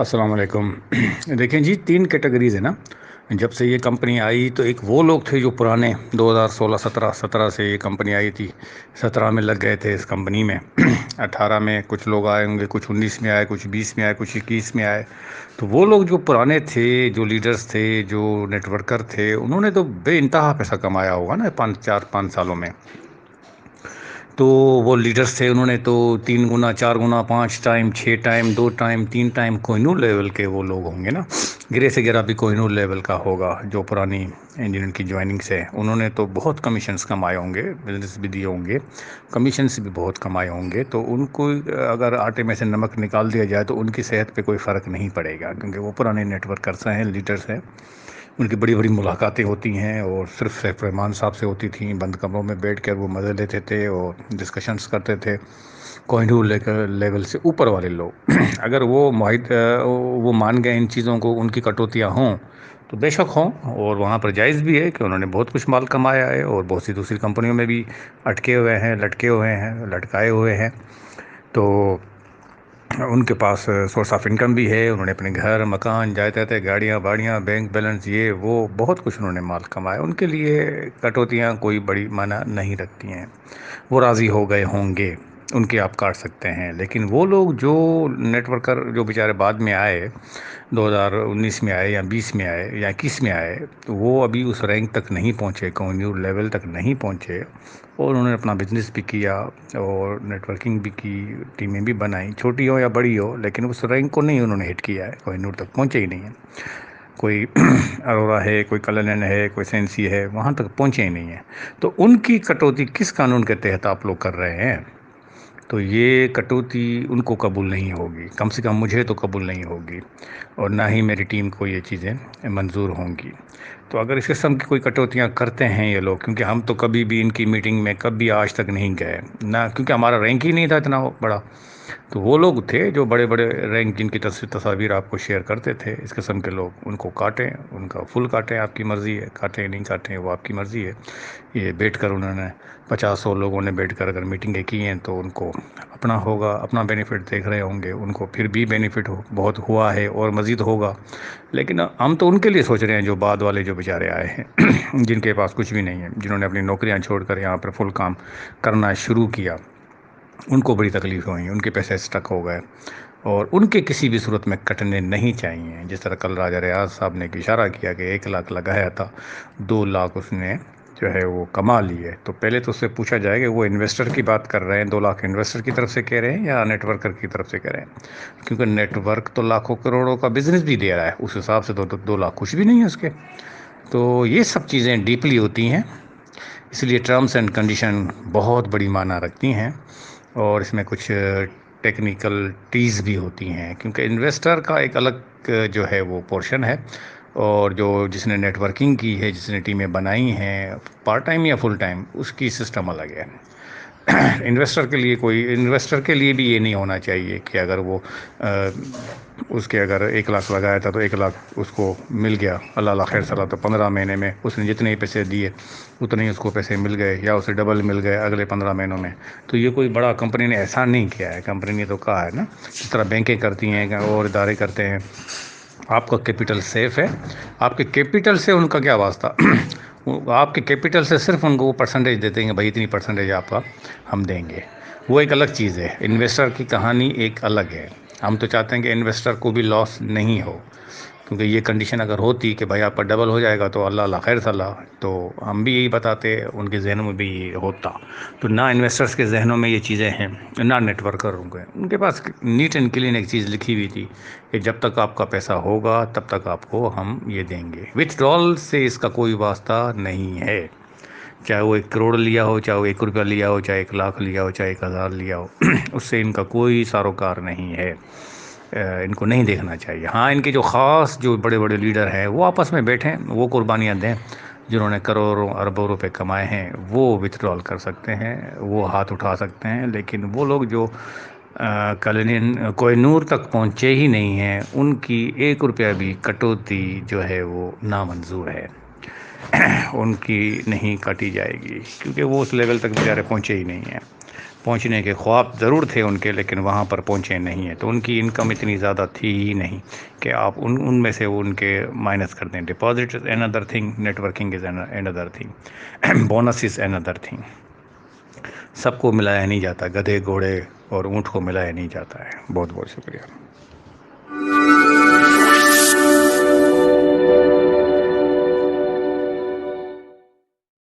السلام علیکم۔ دیکھیں جی، تین کیٹیگریز ہے نا۔ جب سے یہ کمپنی آئی تو ایک وہ لوگ تھے جو پرانے 2016 17 سے یہ کمپنی آئی تھی، 17 میں لگ گئے تھے اس کمپنی میں، 18 میں کچھ لوگ آئے ہوں گے، کچھ 19 میں آئے، کچھ 20 میں آئے، کچھ 21 میں آئے۔ تو وہ لوگ جو پرانے تھے، جو لیڈرز تھے، جو نیٹ ورکر تھے، انہوں نے تو بے انتہا پیسہ کمایا ہوگا نا 5 سالوں میں۔ تو وہ لیڈرز تھے، انہوں نے تو 3 گنا 4 گنا 5 time 6 time 2 time 3 time Kohinoor level کے وہ لوگ ہوں گے نا۔ گرے سے گرا بھی کوہنور لیول کا ہوگا جو پرانی انجن کی جوائننگ سے، انہوں نے تو بہت کمیشنز کمائے ہوں گے، بزنس بھی دیے ہوں گے، کمیشنز بھی بہت کمائے ہوں گے۔ تو ان کو اگر آٹے میں سے نمک نکال دیا جائے تو ان کی صحت پہ کوئی فرق نہیں پڑے گا، کیونکہ وہ پرانے نیٹ ورکرز ہیں، لیڈرز ہیں۔ ان کی بڑی بڑی ملاقاتیں ہوتی ہیں، اور صرف سیف الرحمان صاحب سے ہوتی تھیں، بند کمروں میں بیٹھ کر وہ مزے لیتے تھے اور ڈسکشنز کرتے تھے۔ کوہنور لیول سے اوپر والے لوگ اگر وہ مان گئے ان چیزوں کو، ان کی کٹوتیاں ہوں تو بے شک ہوں، اور وہاں پر جائز بھی ہے کہ انہوں نے بہت کچھ مال کمایا ہے، اور بہت سی دوسری کمپنیوں میں بھی اٹکے ہوئے ہیں، لٹکے ہوئے ہیں، لٹکائے ہوئے ہیں۔ تو ان کے پاس سورس آف انکم بھی ہے، انہوں نے اپنے گھر مکان جائیدادیں گاڑیاں باڑیاں بینک بیلنس یہ وہ بہت کچھ انہوں نے مال کمایا، ان کے لیے کٹوتیاں کوئی بڑی معنی نہیں رکھتی ہیں۔ وہ راضی ہو گئے ہوں گے، ان کے آپ کاٹ سکتے ہیں۔ لیکن وہ لوگ جو نیٹ ورکر جو بیچارے بعد میں آئے، 2019 میں آئے یا 20 میں آئے یا 21 میں آئے، تو وہ ابھی اس رینک تک نہیں پہنچے، کوہنور لیول تک نہیں پہنچے، اور انہوں نے اپنا بزنس بھی کیا اور نیٹ ورکنگ بھی کی، ٹیمیں بھی بنائیں، چھوٹی ہو یا بڑی ہو، لیکن اس رینک کو نہیں انہوں نے ہٹ کیا ہے، کوہنور تک پہنچے ہی نہیں ہیں۔ کوئی ارورا ہے، کوئی کلنن ہے، کوئی سینسی ہے، وہاں تک پہنچے ہی نہیں ہیں۔ تو ان کی کٹوتی کس قانون کے تحت آپ لوگ کر رہے ہیں؟ تو یہ کٹوتی ان کو قبول نہیں ہوگی، کم سے کم مجھے تو قبول نہیں ہوگی، اور نہ ہی میری ٹیم کو یہ چیزیں منظور ہوں گی۔ تو اگر اس قسم کی کوئی کٹوتیاں کرتے ہیں یہ لوگ، کیونکہ ہم تو کبھی بھی ان کی میٹنگ میں کبھی آج تک نہیں گئے نہ، کیونکہ ہمارا رینک ہی نہیں تھا اتنا بڑا۔ تو وہ لوگ تھے جو بڑے بڑے رینک جن کی تصاویر آپ کو شیئر کرتے تھے، اس قسم کے لوگ، ان کو کاٹیں، ان کا فل کاٹیں، آپ کی مرضی ہے، کاٹیں نہیں کاٹیں وہ آپ کی مرضی ہے۔ یہ بیٹھ کر انہوں نے 50 100 لوگوں نے بیٹھ کر اگر میٹنگیں کی ہیں تو ان کو اپنا ہوگا، اپنا بینیفٹ دیکھ رہے ہوں گے، ان کو پھر بھی بینیفٹ بہت ہوا ہے اور مزید ہوگا۔ لیکن ہم تو ان کے لیے سوچ رہے ہیں جو بعد والے جو بیچارے آئے ہیں جن کے پاس کچھ بھی نہیں ہے، جنہوں نے اپنی نوکریاں چھوڑ کر یہاں پر فل کام کرنا شروع کیا، ان کو بڑی تکلیف ہوئی، ان کے پیسے اسٹک ہو گئے، اور ان کے کسی بھی صورت میں کٹنے نہیں چاہیے۔ جس طرح کل راجہ ریاض صاحب نے اشارہ کیا کہ 1 لاکھ لگایا تھا، 2 لاکھ اس نے جو ہے وہ کما لیے، تو پہلے تو اس سے پوچھا جائے کہ وہ انویسٹر کی بات کر رہے ہیں، 2 لاکھ انویسٹر کی طرف سے کہہ رہے ہیں یا نیٹ ورکر کی طرف سے کہہ رہے ہیں؟ کیونکہ نیٹ ورک تو لاکھوں کروڑوں کا بزنس بھی دے رہا ہے، اس حساب سے تو 2 لاکھ کچھ بھی نہیں ہے اس کے۔ تو یہ سب چیزیں ڈیپلی ہوتی ہیں، اس لیے ٹرمز اینڈ کنڈیشن بہت بڑی معنی رکھتی ہیں، اور اس میں کچھ ٹیکنیکلٹیز بھی ہوتی ہیں، کیونکہ انویسٹر کا ایک الگ جو ہے وہ پورشن ہے، اور جس نے نیٹ ورکنگ کی ہے، جس نے ٹیمیں بنائی ہیں پارٹ ٹائم یا فل ٹائم، اس کی سسٹم الگ ہے۔ انویسٹر کے لیے بھی یہ نہیں ہونا چاہیے کہ اگر وہ اس کے اگر 1 لاکھ لگایا تھا تو 1 لاکھ اس کو مل گیا، اللہ اللہ خیر صلاح، تو 15 مہینے میں اس نے جتنے پیسے دیے اتنے ہی اس کو پیسے مل گئے، یا اسے ڈبل مل گئے اگلے 15 مہینوں میں۔ تو یہ کوئی بڑا کمپنی نے احسان نہیں کیا ہے، کمپنی نے تو کہا ہے نا، جس طرح بینکیں کرتی ہیں اور ادارے کرتے ہیں، آپ کا کیپٹل سیف ہے، آپ کے کیپٹل سے ان کا کیا واسطہ آپ کے کیپٹل سے صرف ان کو وہ پرسنٹیج دیتے ہیں کہ بھائی اتنی پرسنٹیج آپ کا ہم دیں گے، وہ ایک الگ چیز ہے۔ انویسٹر کی کہانی ایک الگ ہے، ہم تو چاہتے ہیں کہ انویسٹر کو بھی لاس نہیں ہو، کیونکہ یہ کنڈیشن اگر ہوتی کہ بھائی آپ کا ڈبل ہو جائے گا تو اللہ اللہ خیر صلاح، تو ہم بھی یہی بتاتے، ان کے ذہنوں میں بھی یہ ہوتا۔ تو نہ انویسٹرز کے ذہنوں میں یہ چیزیں ہیں، نہ نیٹ ورکروں کے، ان کے پاس نیٹ اینڈ کلین ایک چیز لکھی ہوئی تھی کہ جب تک آپ کا پیسہ ہوگا تب تک آپ کو ہم یہ دیں گے، وتھڈرال سے اس کا کوئی واسطہ نہیں ہے، چاہے وہ 1 کروڑ لیا ہو، چاہے وہ 1 روپیہ لیا ہو، چاہے 1 لاکھ لیا ہو، چاہے 1000 لیا ہو، اس سے ان کا کوئی ساروکار نہیں ہے، ان کو نہیں دیکھنا چاہیے۔ ہاں، ان کے جو خاص جو بڑے بڑے لیڈر ہیں وہ آپس میں بیٹھیں، وہ قربانیاں دیں، جنہوں نے کروڑوں اربوں روپے کمائے ہیں وہ وتھڈرال کر سکتے ہیں، وہ ہاتھ اٹھا سکتے ہیں، لیکن وہ لوگ جو کوہنور تک پہنچے ہی نہیں ہیں، ان کی 1 روپیہ بھی کٹوتی جو ہے وہ نامنظور ہے۔ ان کی نہیں کاٹی جائے گی، کیونکہ وہ اس لیول تک بیچارے پہنچے ہی نہیں ہیں، پہنچنے کے خواب ضرور تھے ان کے لیکن وہاں پر پہنچے نہیں ہیں، تو ان کی انکم اتنی زیادہ تھی ہی نہیں کہ آپ ان میں سے ان کے مائنس کر دیں۔ Deposit is another thing, networking is another thing, bonus is another thing. سب کو ملایا نہیں جاتا، گدھے گھوڑے اور اونٹ کو ملایا نہیں جاتا ہے۔ بہت بہت شکریہ۔